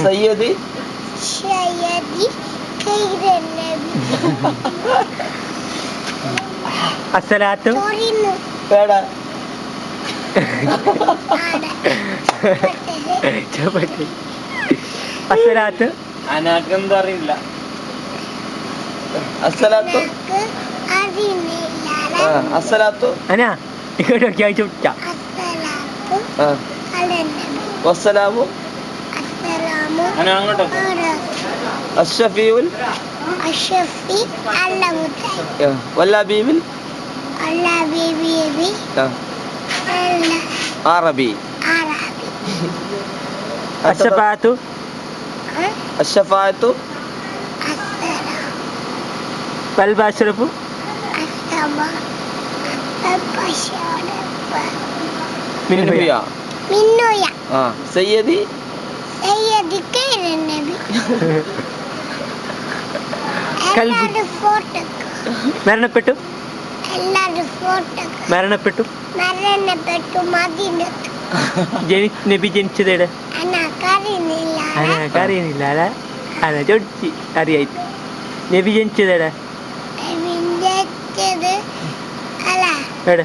സയ്യദി അസ്സലാത്തു പേടാ അസ്സലാത്തു അനാക്കെന്താ അറിയില്ല. അസ്സലാത്തു അസ്സലാത്തു അനാ ഇങ്ങോട്ടൊക്കെ അയച്ചു വിട്ടാ. വസ്സലാമു അങ്ങോട്ടൊക്കെ അഷ്റഫീഉൽ വല്ലബീബിൽ അറബി അശഫാഅത്തു അഷ്ഫാഅത്തു വൽ ബശ്റഫു മിൻഹുയ സയ്യദി മരണപ്പെട്ടു മരണപ്പെട്ടു നബി ജനിച്ചതേടെ അറിയുന്നില്ല അതാ ചോദിച്ച് അറിയായിട്ട്. നബി ജനിച്ചതേടെ എവിടെ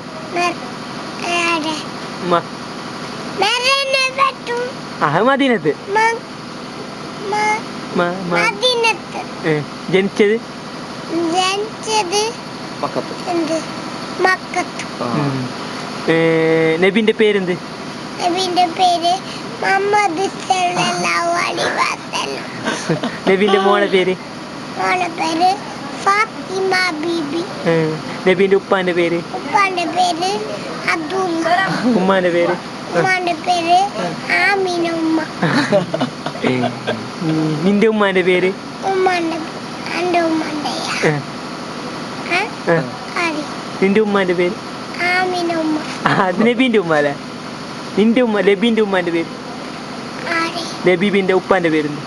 മദീനത്ത് ജനിച്ചത് നബിന്റെ പേരെന്ത്? നബിന്റെ മോളെ പേര്? നബിന്റെ ഉപ്പാന്റെ പേര്? ഉമ്മാന്റെ പേര്? നിന്റെ ഉമ്മാന്റെ പേര്? നിന്റെ ഉമ്മാന്റെ പേര്? അത് നബീന്റെ ഉമ്മാല. നിന്റെ ഉമ്മ ലബീന്റെ ഉമ്മാന്റെ പേര്? ലബീബിന്റെ ഉപ്പാന്റെ പേരുണ്ട്.